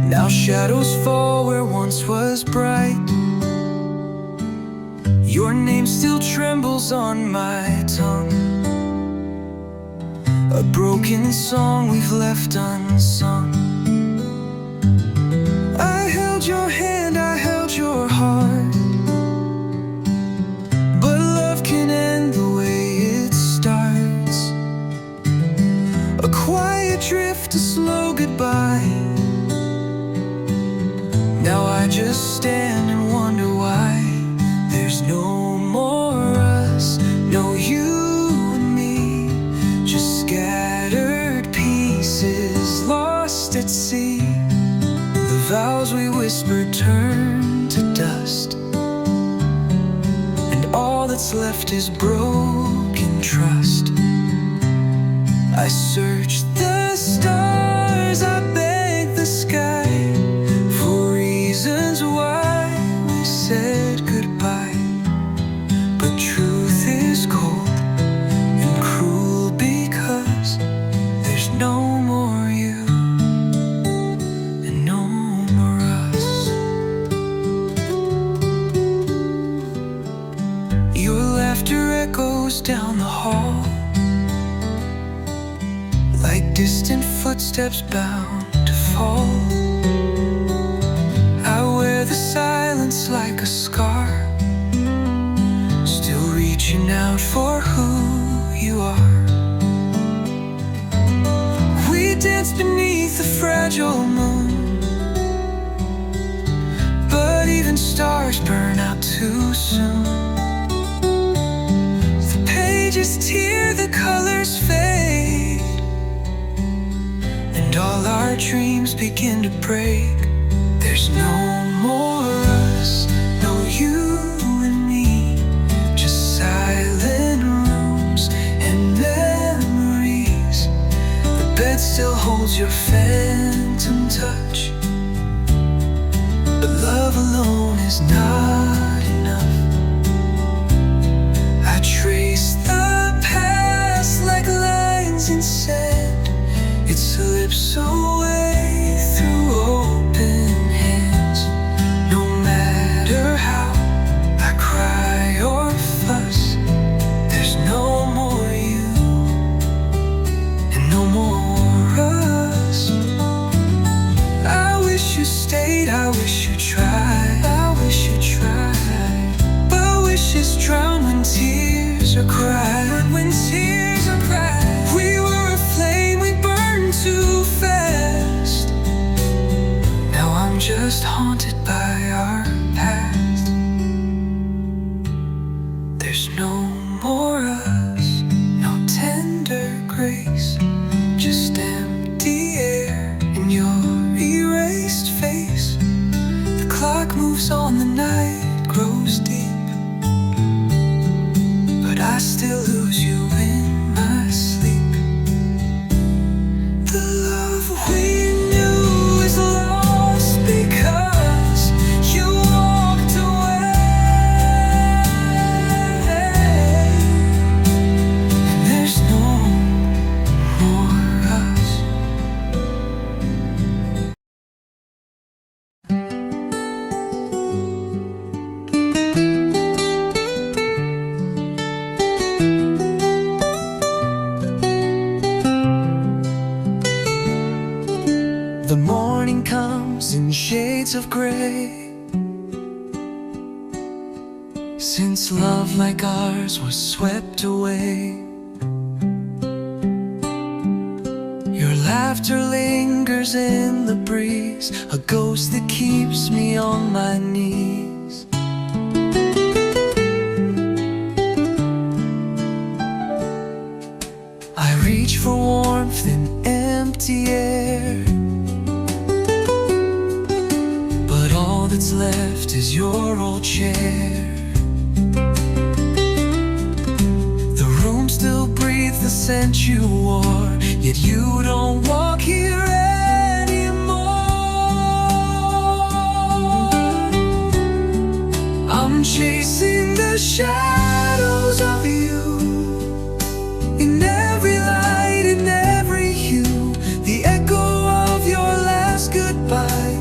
Now shadows fall where once was bright. Your name still trembles on my tongue, a broken song we've left unsung. I held your hand, I held your heart, but love can end the way it starts. A quiet drift, a slow goodbye. Now I just stand and wonder why there's no more us, no you and me, just scattered pieces lost at sea. The vows we whispered turn to dust, and all that's left is broken trust. I search the stars, I beg the sky for reasons why we said goodbye. But truth is cold and cruel because there's no more you and no more us. Your laughter echoes down the hall like distant footsteps bound to fall. I wear the silence like a scar, still reaching out for who you are. We dance beneath the fragile moon, but even stars burn out too soon. The pages tear, the colors fade, and all our dreams begin to break. There's no more us, no you and me, just silent rooms and memories. The bed still holds your phantom touch, but love alone is not enough. I trace the past like lines in sand. It slips away through open hands. No matter how I cry or fuss, there's no more you and no more us. I wish you stayed, I wish you tried, I wish you tried, but wishes drown when tears are cried. When tears are cried, we were a flame, we burned too fast. Now I'm just haunted by our past. There's no more us, no tender grace, just empty air and your erased face. The clock moves on, the night grows deep, but I still lose you in my sleep. The love we knew is lost because you walked away. And there's no more us. The morning comes in shades of gray, since love like ours was swept away. Your laughter lingers in the breeze, a ghost that keeps me on my knees. I reach for warmth in empty air, but all that's left is your old chair. The room still breathes the scent you wore, yet you don't walk here anymore. I'm chasing the shadows of you, in every light, in every hue, the echo of your last goodbye.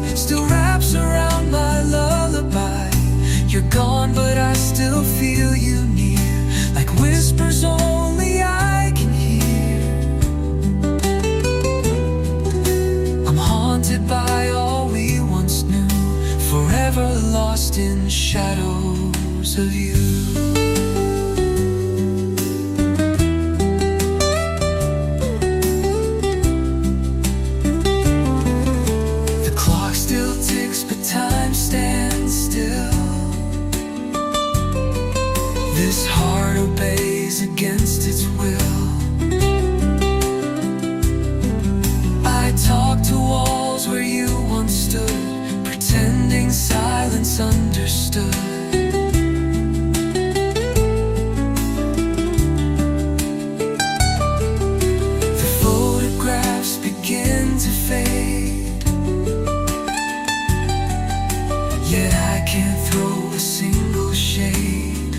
lost in the shadows of you. The clock still ticks, but time stands still. This heart obeys against its will. I talk to walls where you once stood, pretending silence understood. The photographs begin to fade, yet I can't throw a single shade.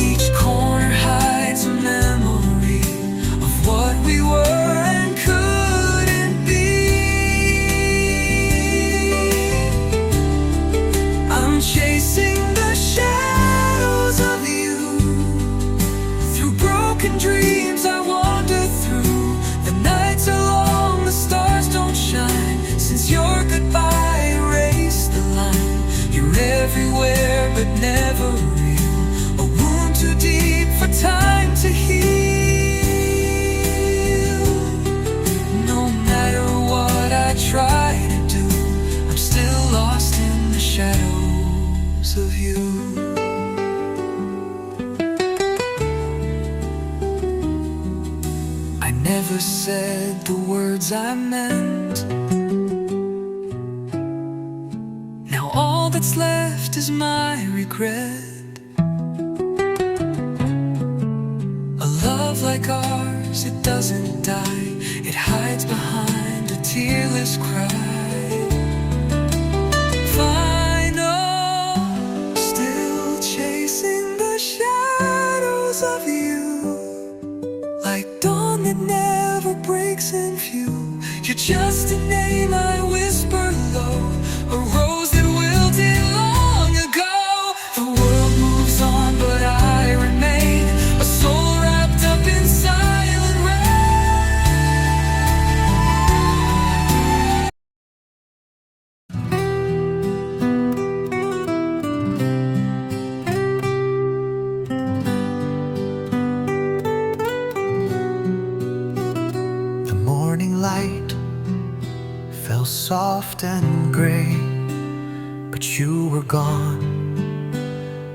Each corner hides a memory of what we were and couldn't be. I'm chasing the shadows of you. Through broken dreams I wander through. The nights are long, the stars don't shine, since your goodbye erased the line. You're everywhere but never real, a wound too deep for time to heal. No matter what I try to do, I'm still lost in the shadows of you. I never said the words I meant. Now all that's left is my regret. A love like ours, it doesn't die. It hides behind a tearless cry. Final, still chasing the shadows of you. Like dawn that never breaks in view. You're just a name I whisper low, a rose that wilted long ago. The world moves on, but I remain, a soul wrapped up in silent rain. The morning light fell soft and gray, but you were gone,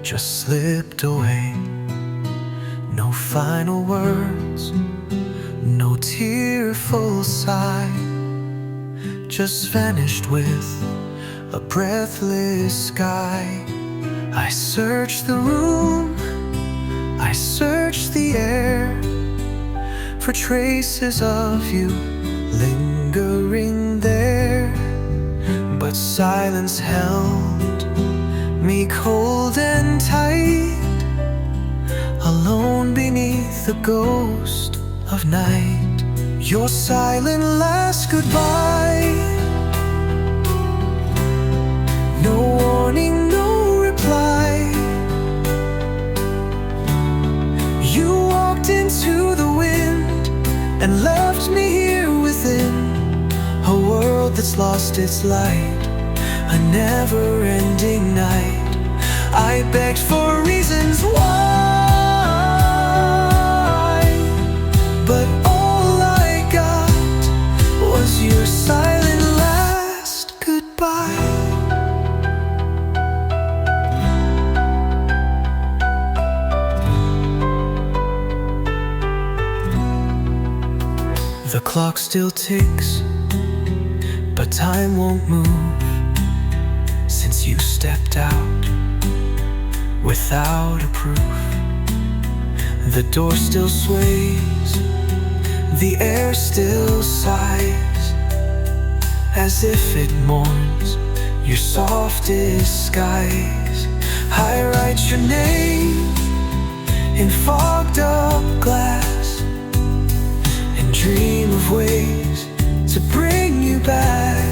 just slipped away. No final words, no tearful sigh, just vanished with a breathless sky. I searched the room, I searched the air for traces of you lingering there. But silence held me cold and tight, alone beneath the ghost of night. Your silent last goodbye, no warning, no reply. You walked into the wind and left me here within a world that's lost its light, a never-ending night. I begged for reasons why, but all I got was your silent last goodbye. The clock still ticks, but time won't move, since you stepped out without a proof. The door still sways, the air still sighs, as if it mourns your softest skies. I write your name in fogged up glass and dream of ways to bring you back.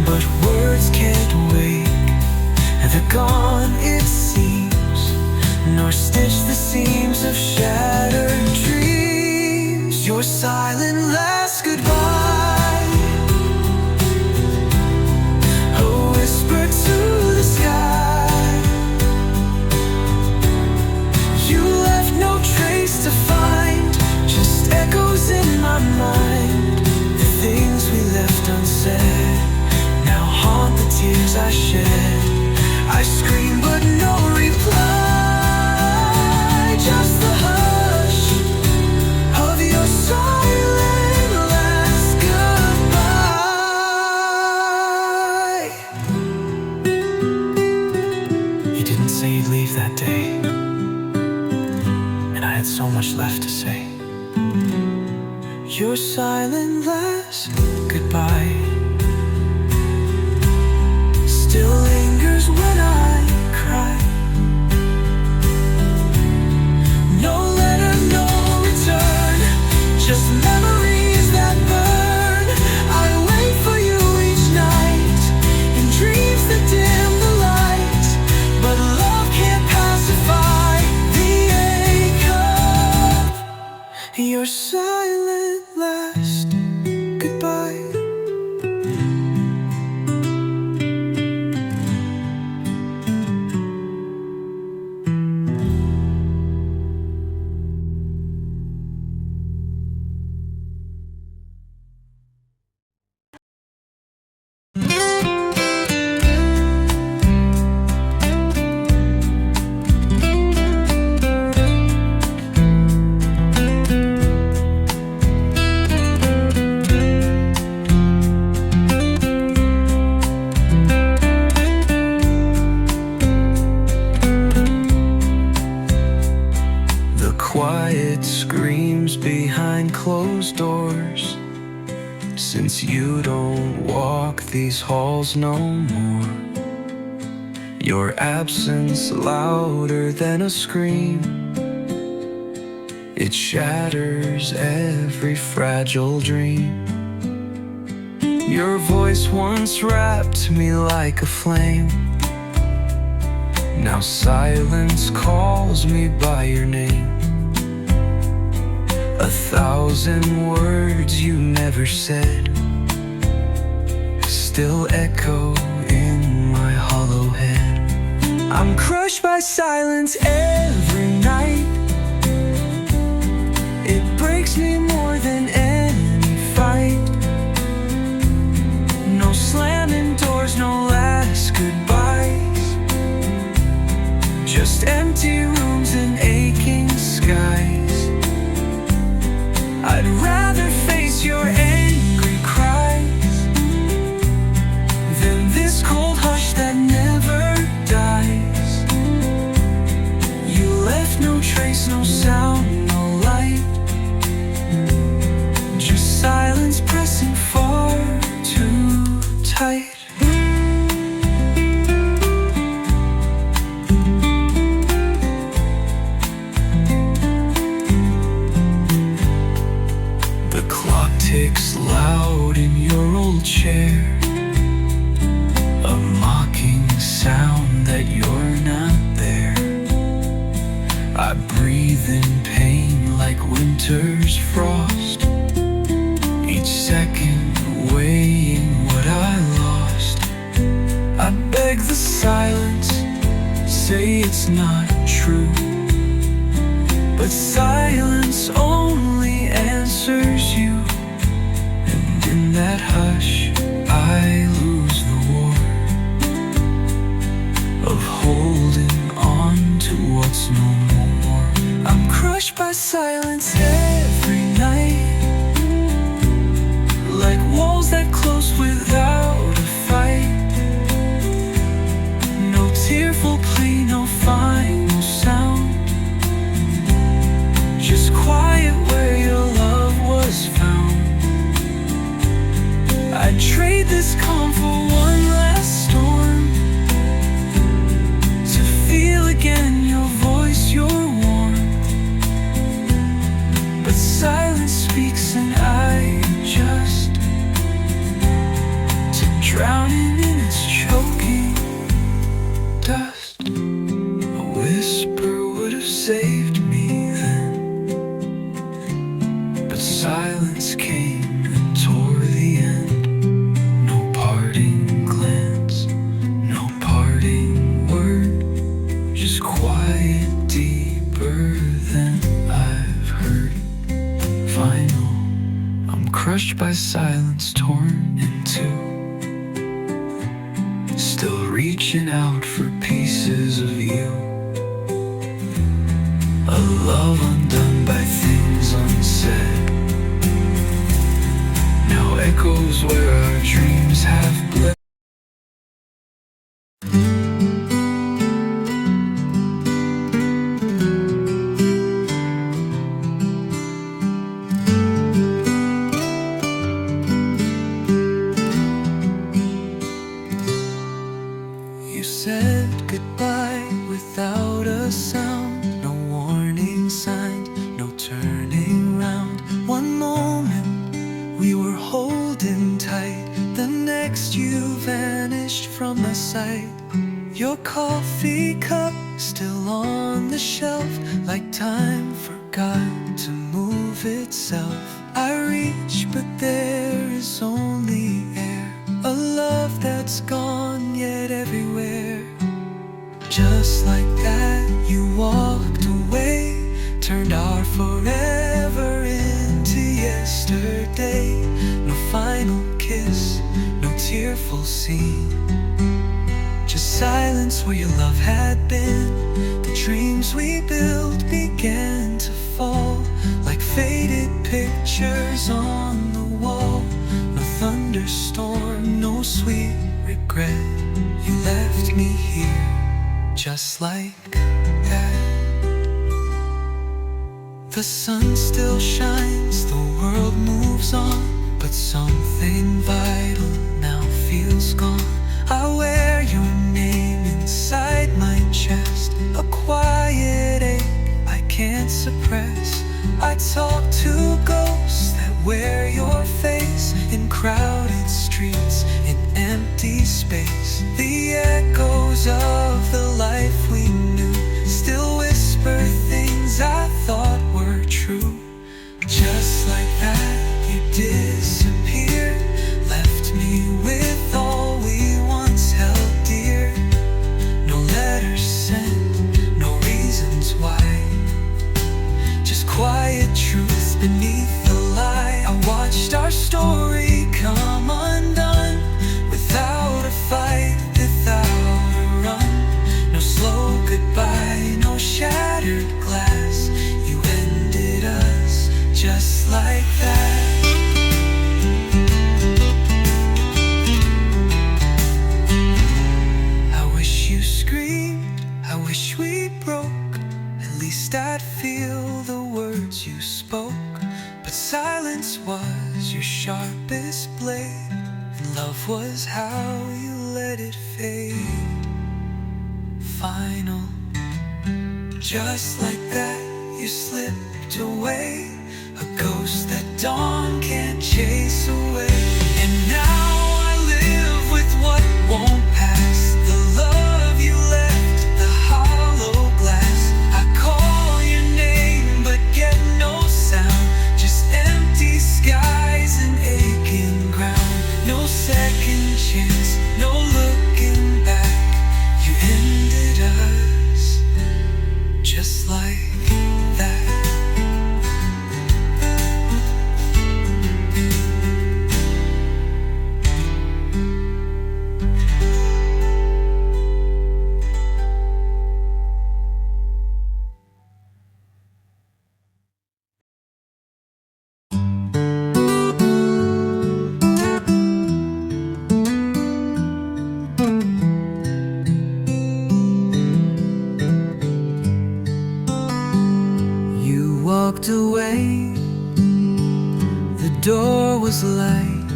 But words can't wake the gone, it seems, nor stitch the seams of shattered dreams. Your silent last goodbye Your silent last goodbye still lingers when I cry. No letter, no return, just memories that burn. I wait for you each night in dreams that dim the light, but love can't pacify the ache of your silent last goodbye. Quiet screams behind closed doors, since you don't walk these halls no more. Your absence louder than a scream, it shatters every fragile dream. Your voice once wrapped me like a flame, now silence calls me by your name. 1,000 words you never said still echo in my hollow head. I'm crushed by silence every night. It breaks me more than any fight. No slamming doors, no last goodbyes, just empty rooms and aching skies. I'd rather face your angry cries than this cold hush that never dies. You left no trace, no sound, no light, just silence pressing far too tight. Ticks loud in your old chair, a mocking sound that you're not there. I breathe in pain like winter's frost, each second weighing what I lost. I beg the silence, say it's not true, but silence only answers you. In that hush, I lose the war of holding on to what's no more. I'm crushed by silence every night, like walls that close without a fight. No tearful plea, no final sound, just quiet where your love was found. I'd trade this calm for one last storm, to feel again your voice, your warmth. But silence speaks and I adjust to drowning in its choking dust. A whisper would have saved me then, but silence came and tore the end. Crushed by silence, torn in two, still reaching out for pieces of you. A love undone by things unsaid, now echoes where our dreams have bled. sight. Your coffee cup still on the shelf, like time forgot to move itself. I reach, but there is only air, a love that's gone yet everywhere. Just like that, you walked away, turned our forever into yesterday. No final kiss, no tearful scene, just silence where your love had been. The dreams we built began to fall, like faded pictures on the wall. No thunderstorm, no sweet regret. You left me here, just like that. The sun still shines, the world moves on, but something vital now feels gone. I wear your name inside my chest, a quiet ache I can't suppress. I talk to ghosts that wear your face, in crowded streets, in empty space. The echoes of the life we knew still whisper things I thought were true. Just like that, you disappeared, left me with all we once held dear. No letters sent, no reasons why, just quiet truth beneath the lie. I watched our story come undone, without a fight, without a run. No slow goodbye, no shattered glass. You ended us just like that. I wish you screamed, I wish we broke, at least I'd feel the words you spoke. But silence was your sharpest blade, and love was how you let it fade. Final, just like that, you slipped away, a ghost that dawn can't chase away. And now I live with what won't pass, the love you left, the hollow glass. I call your name but get no sound, just empty skies and aching ground. No second chance, no looking back. You ended us just like that. Walked away, the door was light,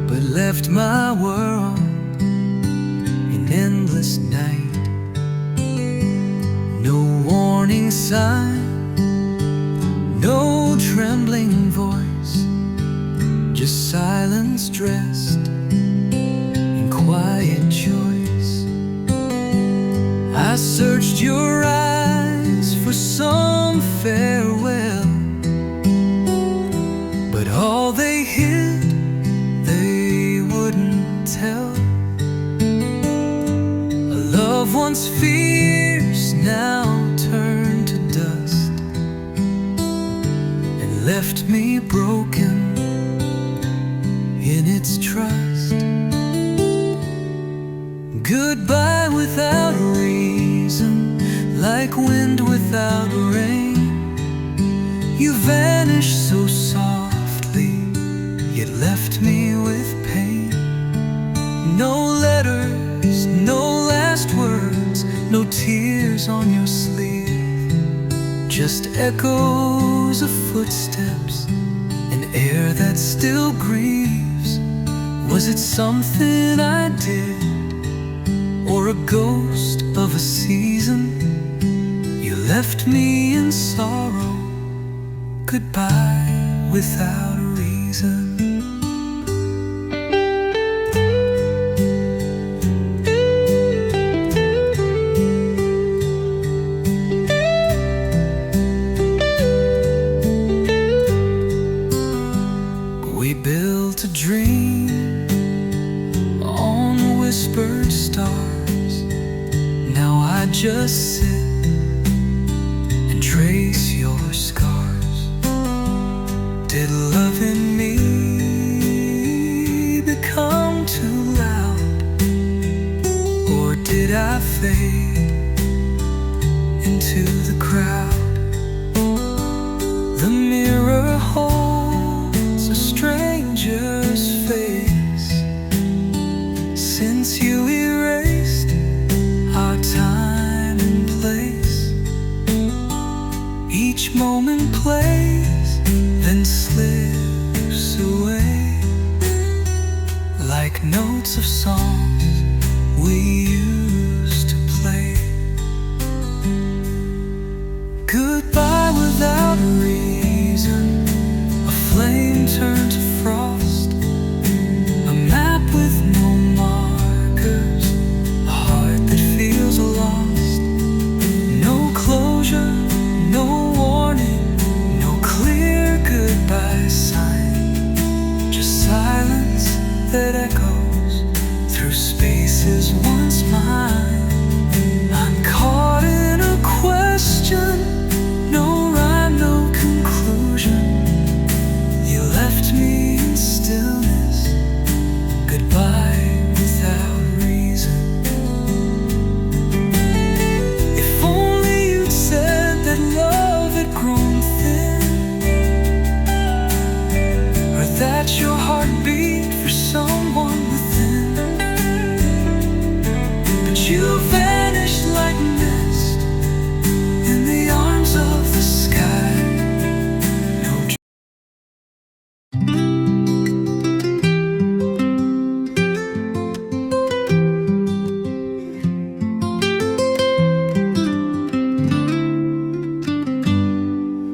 but left my world in endless night. No warning sign, no trembling voice, just silence dressed in quiet choice. I searched your eyes for some farewell, but all they hid, they wouldn't tell. A love once fierce now turned to dust, and left me broken in its trust. Goodbye without a reason, like wind without rain. You vanished so softly, yet left me with pain. No letters, no last words, no tears on your sleeve, just echoes of footsteps, an air that still grieves. Was it something I did, or a ghost of a season? You left me in sorrow, goodbye without a reason. built a dream on whispered stars. Now I just sit and trace your scars. Did loving me become too loud, or did I fade into the crowd? The mirror holds a stranger's face since you erased our time and place. Each moment plays, then slips away, like notes of songs we used to play. Goodbye without a reason, a flame turned to frost, a map with no markers, a heart that feels lost. No closure, no warning, no clear goodbye sign, just silence that echoes through spaces once mine. I'm caught in a question, no rhyme, no conclusion. You left me in stillness, goodbye without reason. If only you'd said that love had grown thin, or that your heart beat for someone within. But you vanished like mist in the arms of the sky. No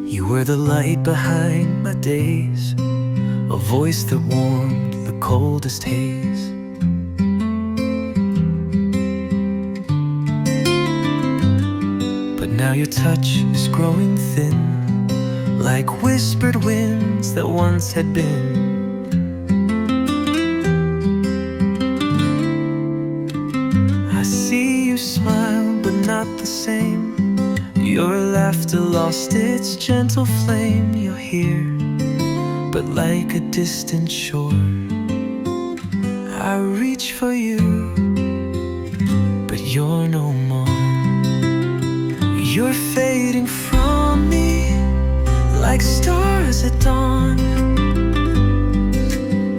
You were the light behind my days, a voice that warmed the coldest haze. But now your touch is growing thin, like whispered winds that once had been. I see you smile, but not the same. Your laughter lost its gentle flame. You're here, but like a distant shore. I reach for you, but you're no more. You're fading from me like stars at dawn.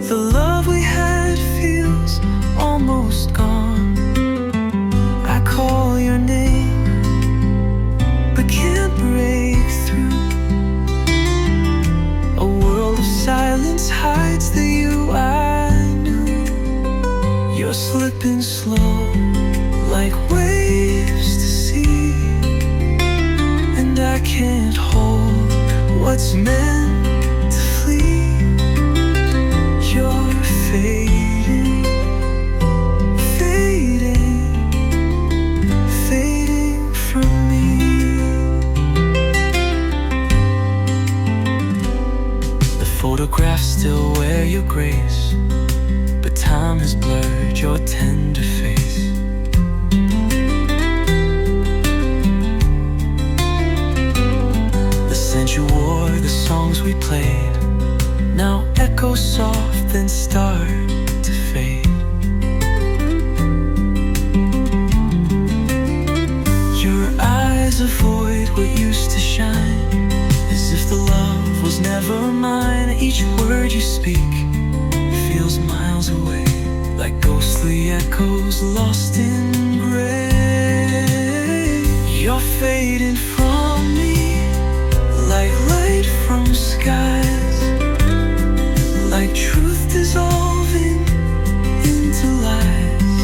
The love we had feels almost gone. I call your name, but can't break through. A world of silence hides the you I knew. You're slipping slow, like waves to sea, and I can't hold what's meant to flee. You're fading, fading, fading from me. The photographs still wear your grace, but time has blurred your tender face. The scent you wore, the songs we played, now echo soft then start to fade. Your eyes avoid what used to shine, as if the love was never mine. Each word you speak feels miles away, like ghostly echoes lost in gray. You're fading from me like light from skies, like truth dissolving into lies.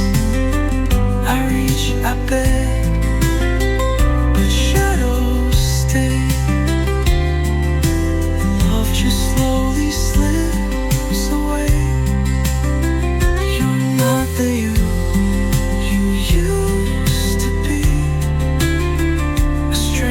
I reach, I beg, but shadows stay, and love just slowly slips away. You're not the you used to be, a stranger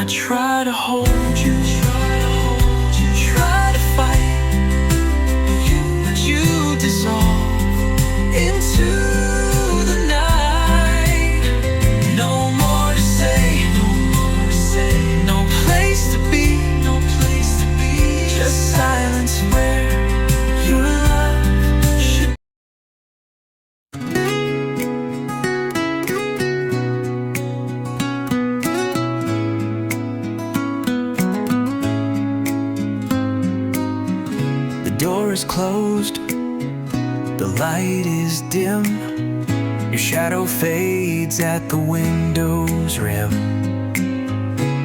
try to hold you, try to fight, but you dissolve into the night. No more to say, no place to be, just silence where your love should. The door is closed, the light is dim, your shadow fades at the window's rim.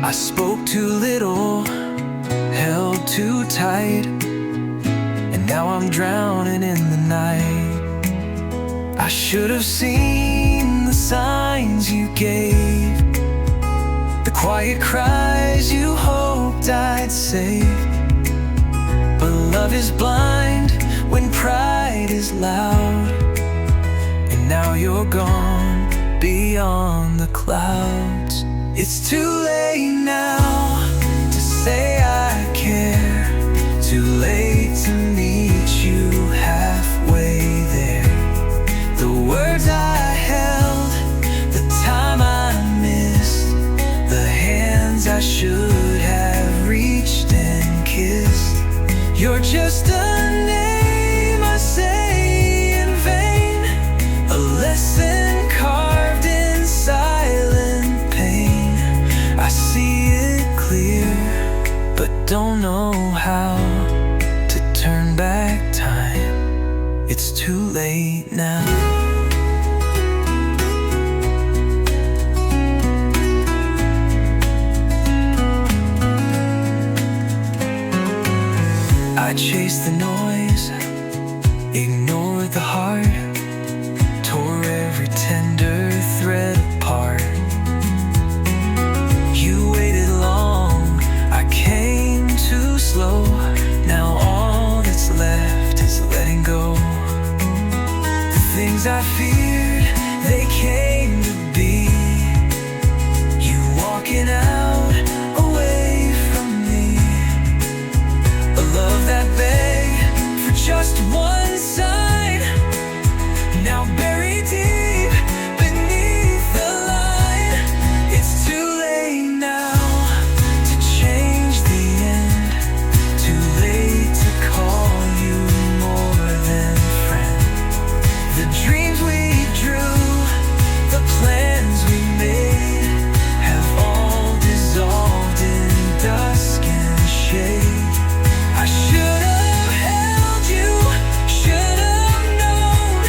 I spoke too little, held too tight, and now I'm drowning in the night. I should have seen the signs you gave, the quiet cries you hoped I'd save. But love is blind when pride is loud, and now you're gone beyond the clouds. It's too late now to say I care, too late to meet you halfway there. The words I held, the time I missed, the hands I should have reached and kissed. You're just a name I say in vain, a lesson carved in silent pain. I see it clear, but don't know how to turn back time. It's too late now. I chased the noise, ignored the heart, tore every tender thread apart. You waited long, I came too slow. Now all that's left is letting go. The things I feared, they came to be. You walking out away from me, a love that begged for just one sign, now buried deep beneath the line. It's too late now to change the end, too late to call you more than friend. The dreams we drew, the plans we made, have all dissolved in dusk and shade. I should have held you, should have known,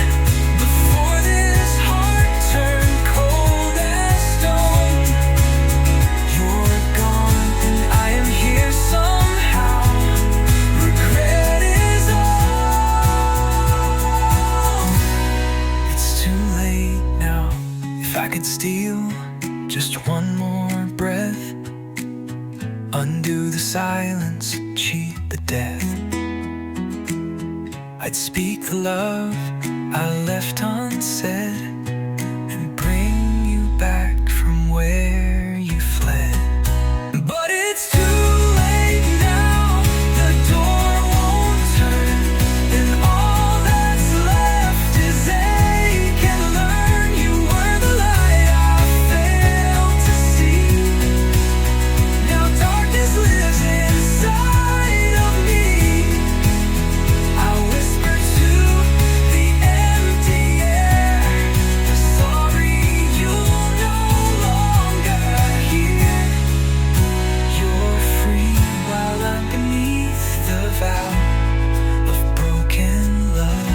before this heart turned cold as stone. You're gone and I am here somehow. Regret is all. It's too late now. If I could steal just one more breath, undo the silence, cheat the death, I'd speak the love I left unsaid, and bring you back from where you fled. But it's too late now, the door won't turn, and all that's left is ache and learn. You were the light I failed to see, now darkness lives inside of me. I whisper to the empty air, sorry you'll no longer hear. You're free while I'm beneath the vow of broken love.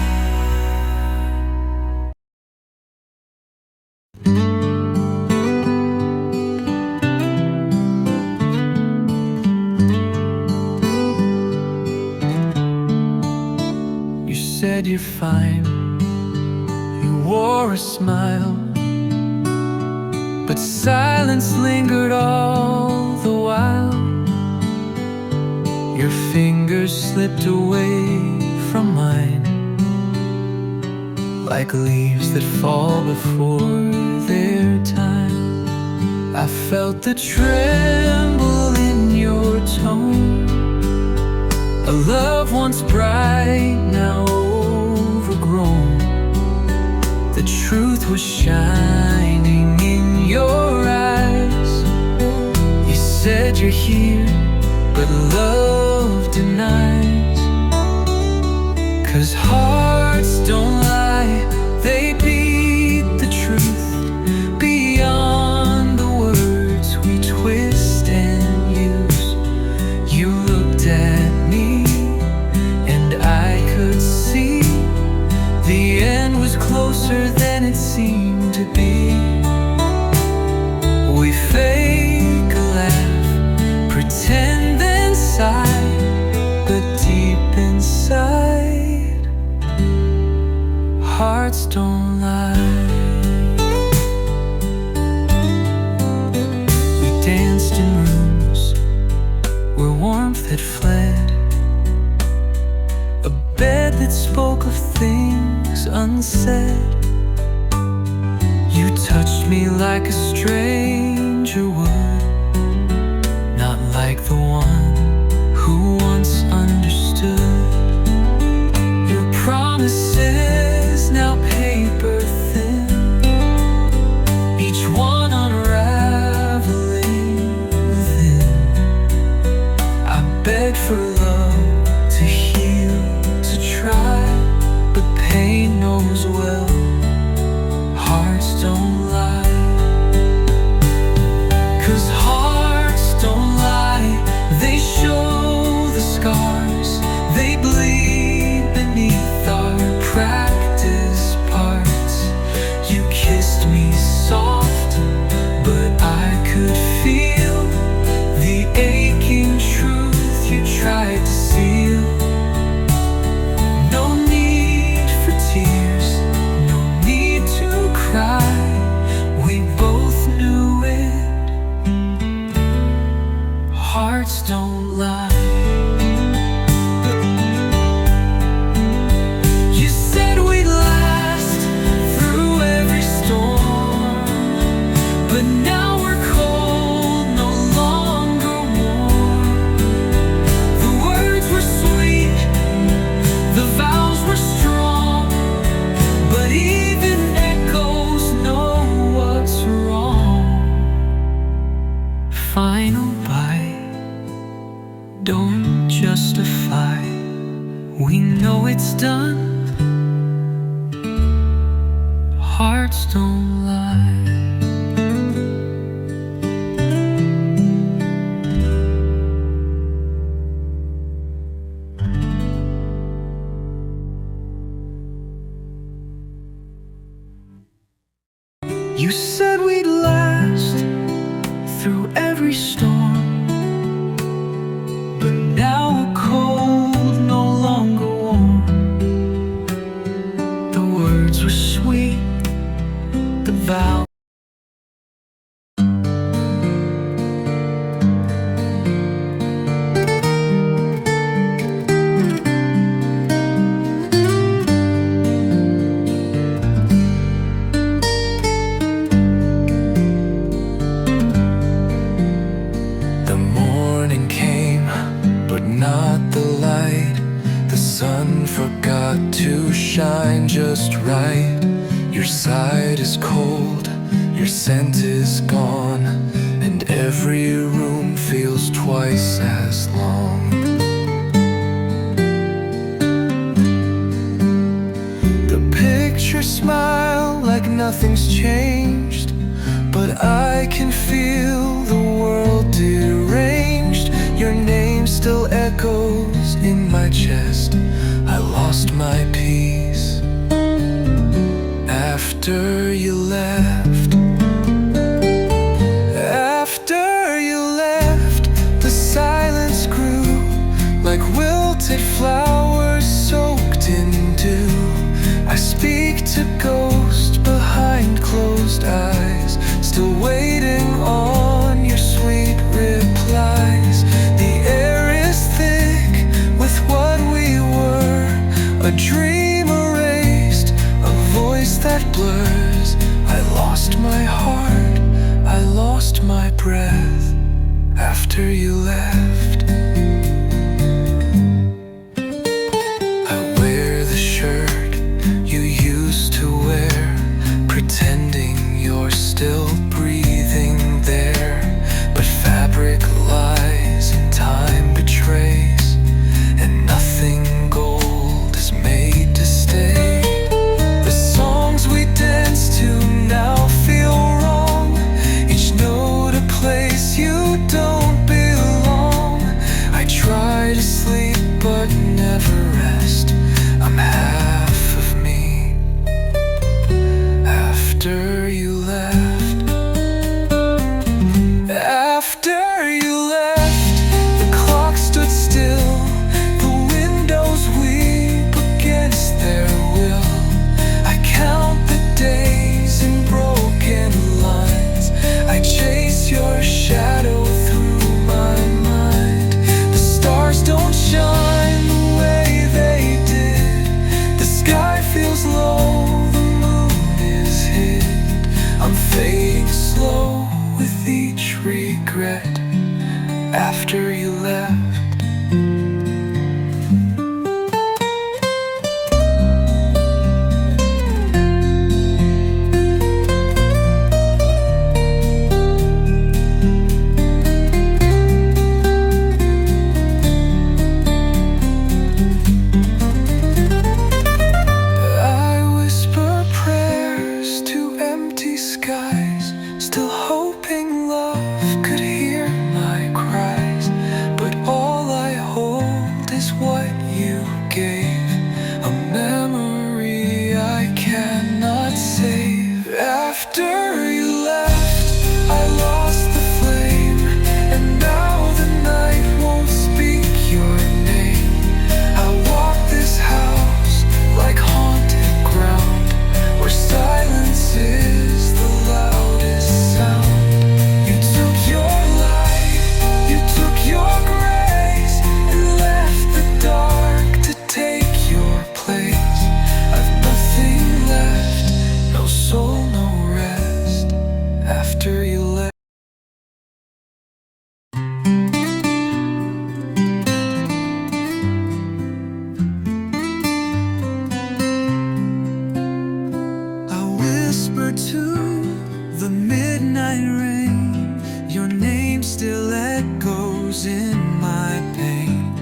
You said you're fine, you wore a smile, but silence lingered all the while. Your fingers slipped away from mine, like leaves that fall before their time. I felt the tremor tone. A love once bright, now overgrown. The truth was shining in your eyes. You said you're here, but love denies. 'Cause hearts don't lie, they beat the truth beyond the words we twist and use. You looked at me and I could see the end was closer than it seemed to be. We fake a laugh, pretend then sigh, but deep inside, hearts don't lie. We danced in rooms where warmth had fled, a bed that spoke of things unsaid. You touched me like a stranger would, not like the one who once understood. Your promises now paper thin, each one unraveling within. I beg for love to heal, to try, but pain knows well, hearts don't lie. 'Cause hearts don't lie, they show the scars, they bleed beneath our practice parts. You kissed me soft, but I could feel the aching truth you tried to seal. No need for tears, no need to cry, we both knew it. Hearts don't lie. You said we'd last through every storm, but now we're cold, no longer warm. The words were sweet, the vows were strong, but even echoes know what's wrong. Final bite, don't justify, we know it's done. Hearts don't lie. You said we'd last through every storm, but now we're cold, no longer warm. The words were sweet, the vow. The morning came, but not the light. The sun forgot to shine just right. Your side is cold, your scent is gone, and every room feels twice as long. The pictures smile like nothing's changed, but I can feel the world deranged. Your name still echoes in my chest, I lost my peace after you left. After you left, the silence grew like wilted flowers soaked in dew. I speak to ghosts behind closed eyes, still waiting on your sweet replies. The air is thick with what we were, a dream erased, a voice that blurs. I lost my heart, I lost my breath after you left. regret after you left. Still hoping love could hear my cries, but all I hold is what you gave, a memory I cannot save. After you left, I lost the flame, and now the night won't speak your name. I walk this house like haunted ground, where silence is the loudest sound. You took your light, you took your grace, and left the dark to take your place. I've nothing left, no soul, no rest, after you left. I whisper to the midnight rain, your name still echoes in my pain.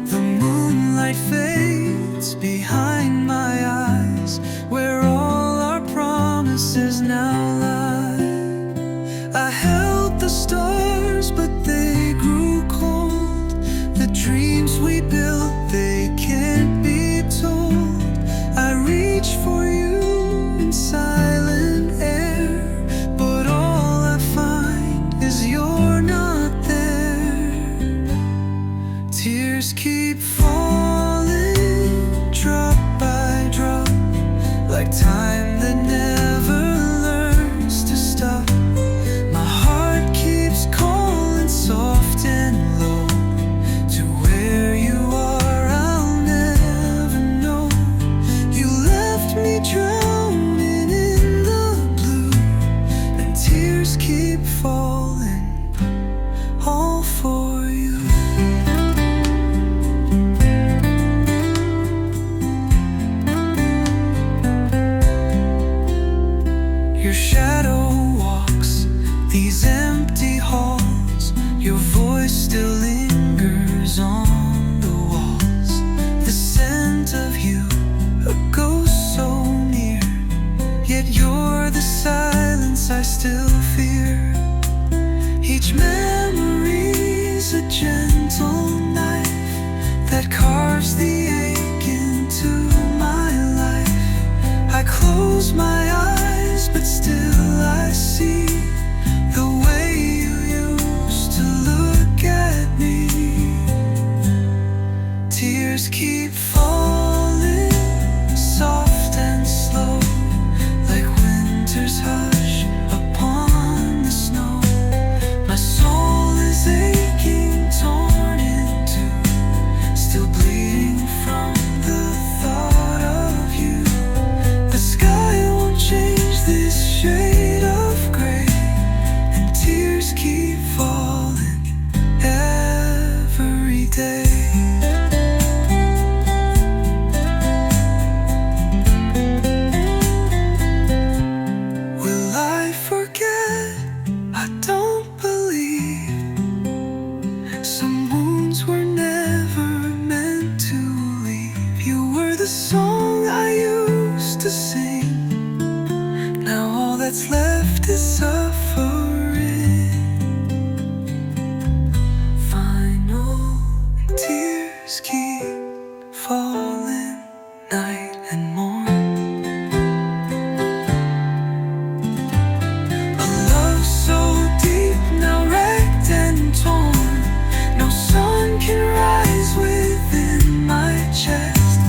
The moonlight fades behind my eyes, where all our promises now lie. I held the stars, but they grew cold. The dreams we built, they can't be told. I reach for you in silent air, but all I find is you're not there. Tears keep falling, drop by drop, like time that never learns to stop. My heart keeps calling soft and low, to where you are I'll never know. You left me drowning in the blue, and tears keep falling, all for you. Your shadow walks these empty halls, your voice still lingers on the walls. The scent of you, a ghost so near, yet you're the silence I still fear. Each memory's a gentle knife that carves the ache into my life. I close my eyes, but still I see the way you used to look at me. Tears keep falling, soft and slow, like winter's hush upon the snow. My soul is aching, torn in two, still bleeding from the thought of you. The sky won't change this shade of gray, and tears keep falling every day. Will I forget? I don't believe. Some wounds were never meant to leave. You were the song I used to sing. Now all that's left is suffering. Final tears keep falling, night and morn. A love so deep, now wrecked and torn. No sun can rise within my chest,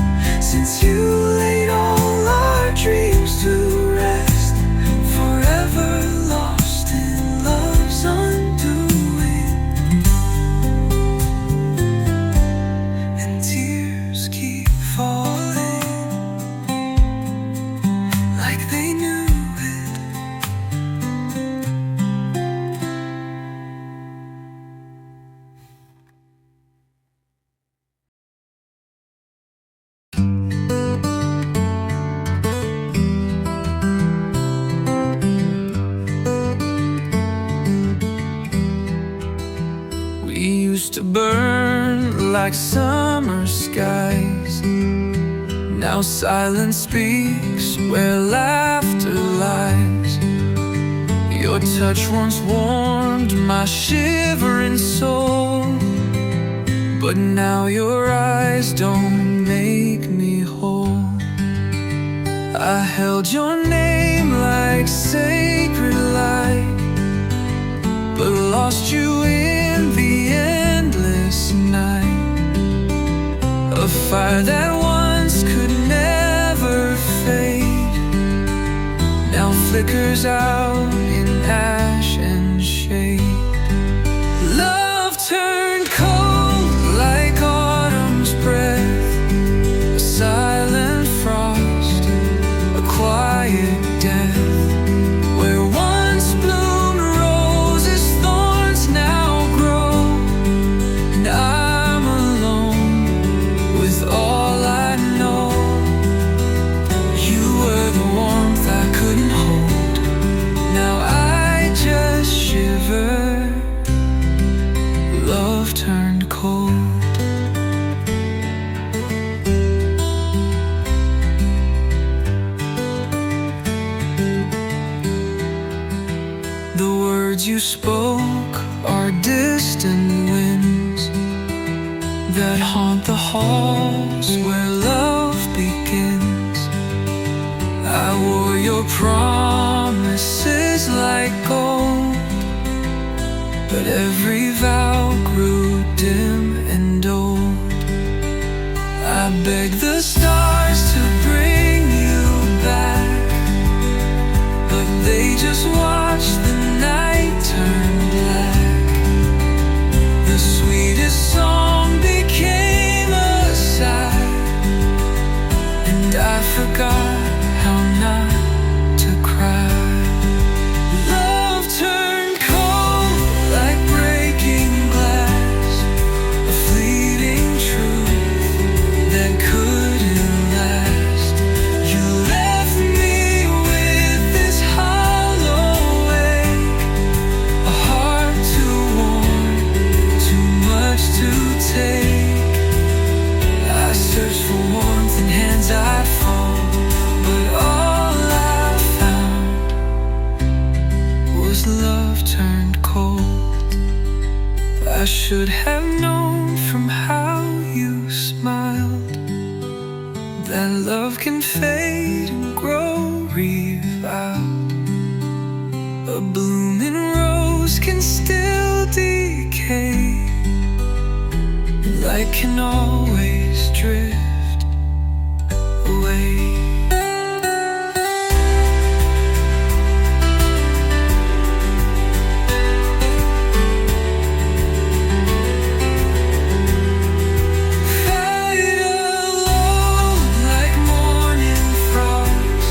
since you laid all our dreams to rest. Forever like summer skies. Now silence speaks where laughter lies. Your touch once warmed my shivering soul, but now your eyes don't make me whole. I held your name like sacred light, but lost you in the endless night. A fire that once could never fade now flickers out in ash and shade. Love turned cold like autumn's breath, a silent frost, a quiet death. Where once bloomed roses, thorns now grow, and I'm alone with all I know. You were the warmth I couldn't hold, now I just shiver. Love turned cold. The words you spoke are distant winds that haunt the halls where love begins. I wore your promises like gold, but every vow grew dim and old. I begged the stars to bring you back, but they just watched the night turn black. The sweetest song became a sigh, and I forgot how not to cry. Love turned cold like breaking glass, a fleeting truth that couldn't last. You left me with this hollow ache, a heart too warm, too much to take. I searched for warmth in hands I'd fall, but all I found was love turned cold. I should have known from how you smiled that love can fade and grow revived. A blooming rose can still decay, light can always drift away. Fight alone like morning frost,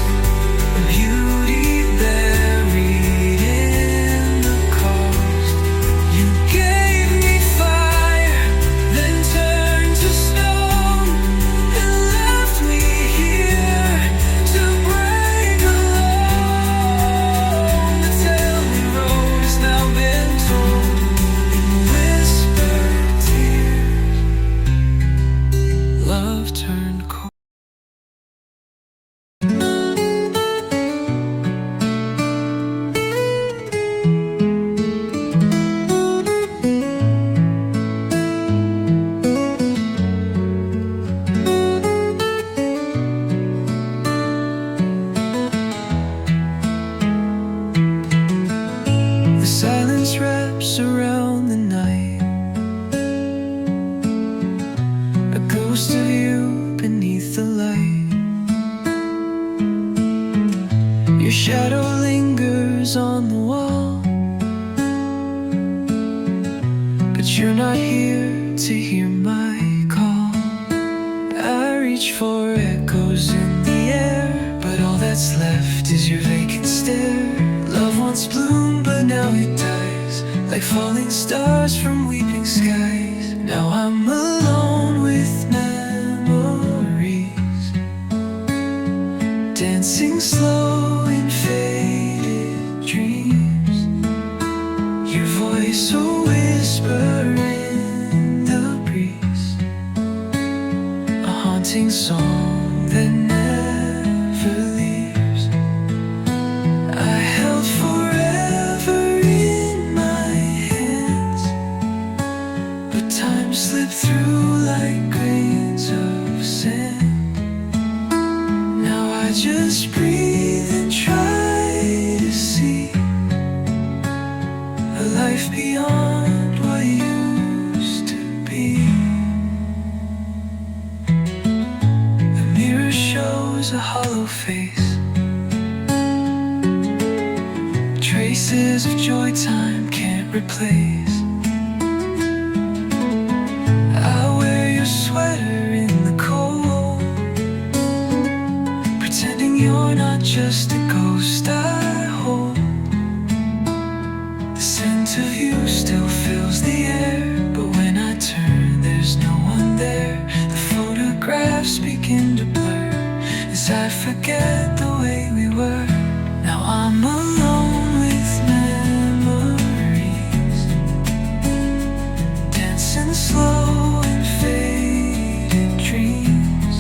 a beauty buried in the cost. You gave me fire, then turned to stone, and left me here to break alone. The tailing road has now been told in whispered tears. Love turned cold. The silence wraps around the night, a ghost of you beneath the light. Your shadow lingers on the wall, but you're not here to hear my call. I reach for echoes in the air, but all that's left is your vacant stare. Love once bloomed, but now it dies, like falling stars from weeping skies. Now I'm alone with memories, dancing slow in faded dreams. Your voice a whisper in the breeze. just breathe and try to see a life beyond what used to be. The mirror shows a hollow face, traces of joy time can't replace. I wear your sweater in the cold, pretending you're not just a ghost I hold. The scent of you still fills the air, but when I turn there's no one there. The photographs begin to blur as I forget the way we were. Now I'm alone with memories, dancing slow in faded dreams.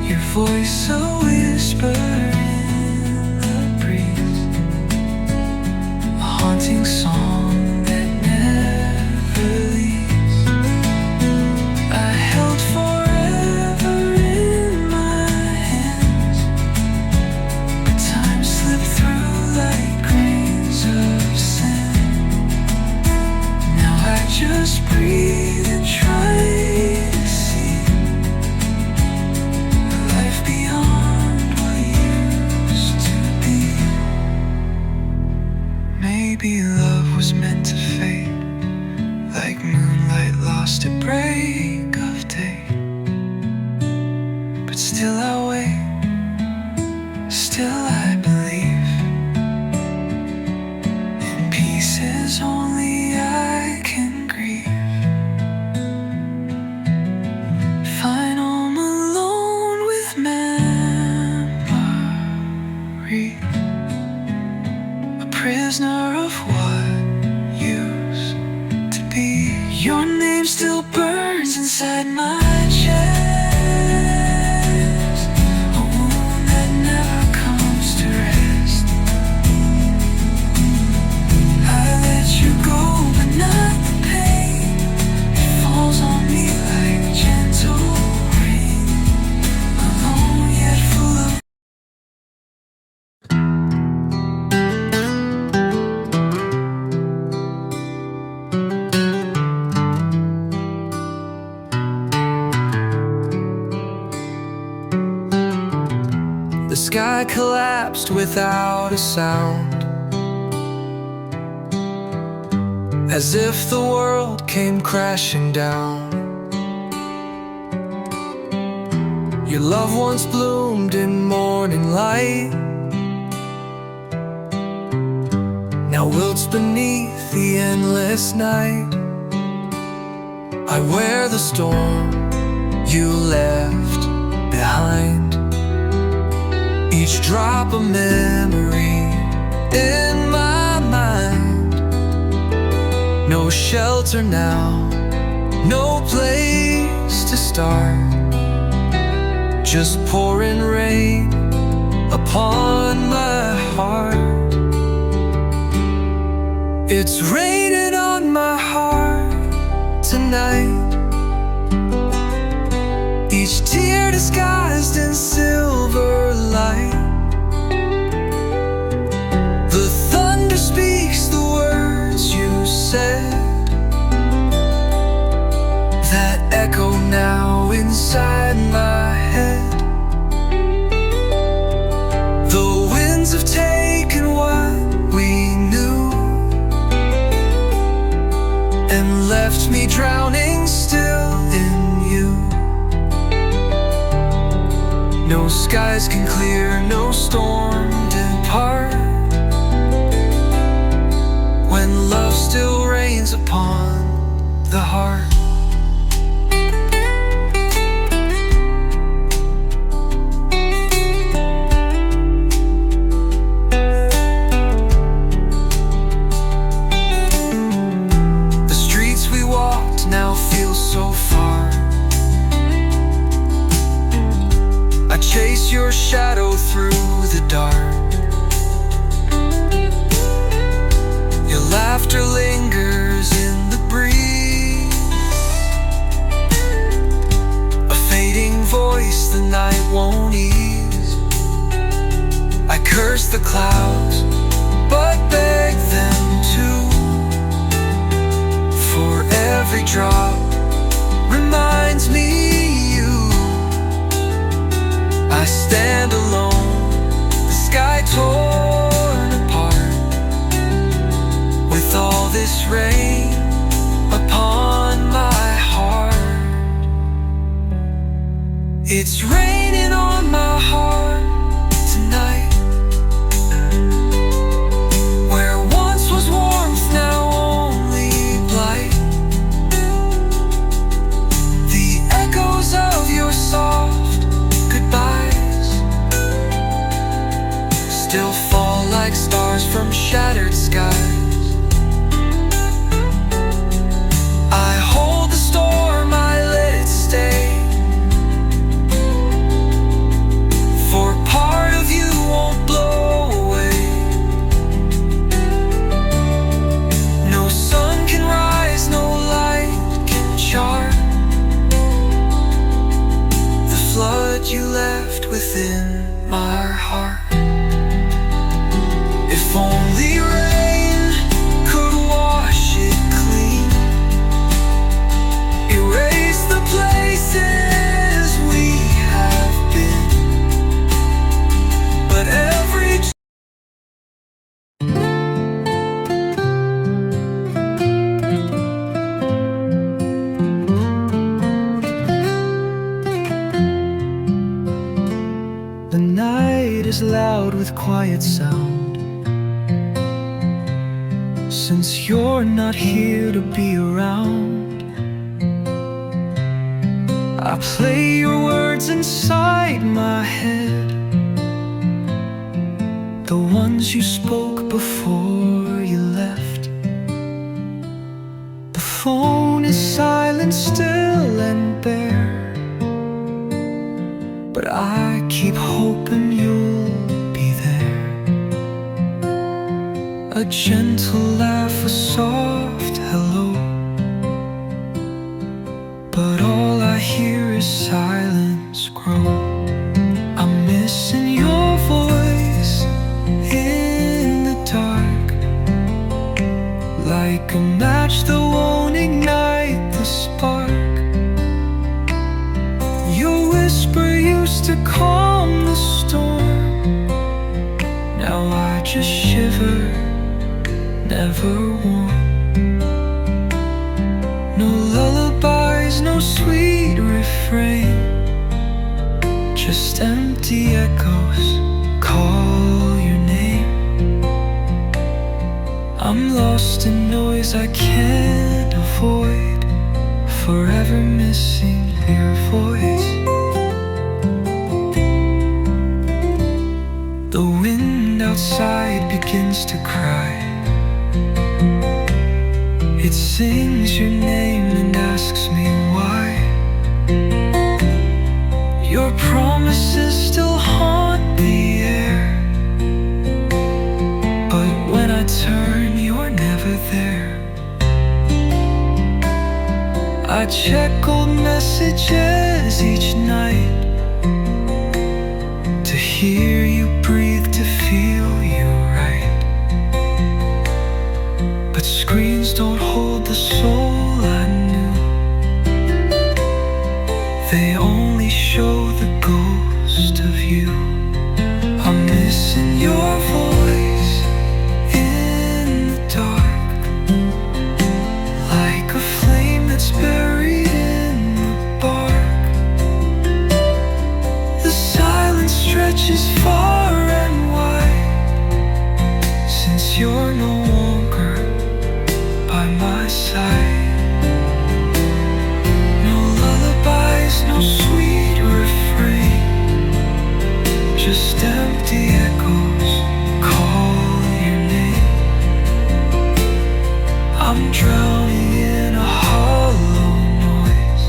Your voice a whisper in the breeze, a haunting song that never leaves. I held forever in my hands, but time slipped through like grains of sand. Now I just breathe and try to see a life beyond what used to be. Maybe love was meant to fade, like moonlight lost at break of day. But still I wait, still I believe in pieces only I can grieve. Fine, I'm alone with memory, a prisoner of what used to be. Your name still burns inside my chest, a wound that never comes to rest. I let you go, but not the pain. It falls on me like gentle rain, alone yet full of. The sky collapsed without a sound, as if the world came crashing down. Your love once bloomed in morning light, now wilts beneath the endless night. I wear the storm you left behind, each drop a memory in my mind. No shelter now, no place to start, just pouring rain upon my heart. It's raining on my heart tonight, each tear disguised in silver light. The thunder speaks the words you said, that echo now inside my head. The winds have taken what we knew and left me drowning still in you. No skies can clear, no storm depart, when love still reigns upon the heart. The streets we walked now feel so far. I chase your shadow through the dark. Your laughter lingers in the breeze, every drop reminds me you. I stand alone, the sky torn apart, with all this rain upon my heart. It's raining on my heart tonight. Where once was warmth, now only blight. The echoes of your soft goodbyes still fall like stars from shattered skies. I hold the storm, I let it stay, for part of you won't blow away. No sun can rise, no light can chart the flood you left within my heart. If only rain could wash it clean, erase the places we have been. But every the night is loud with quiet sound. Since you're not here to be around, I play your words inside my head, the ones you spoke before you left. The phone is silent, still and bare, but I keep hoping you'll be there. A gentle laugh, a soft hello, but all I hear is silence grow. I'm missing your voice in the dark, like a match that won't ignite the spark. Your whisper used to calm the storm, now I just shiver, never warm. No lullabies, no sweet refrain, just empty echoes call your name. I'm lost in noise I can't avoid, forever missing your voice. The wind outside begins to cry. It sings your name and asks me why. Your promises still haunt the air, but when I turn, you're never there. I check old messages each night, to hear you breathe, to feel you right. But screens don't hold the soul I knew, they only show the ghost of you. I'm missing your voice in the dark, like a flame that's buried in the bark. The silence stretches far and wide, since you're no longer by my side. No lullabies, no sweet refrain, just empty echoes call your name. I'm drowning in a hollow noise,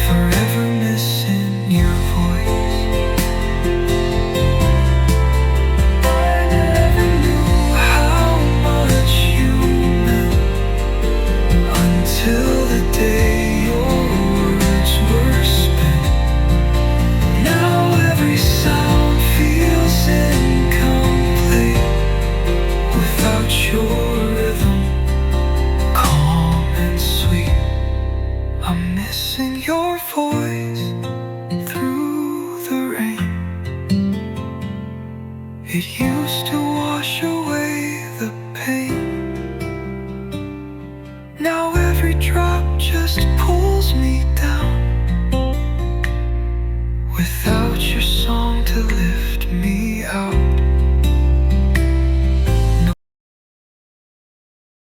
forever missing your voice. losing your voice through the rain. It used to wash away the pain. Now every drop just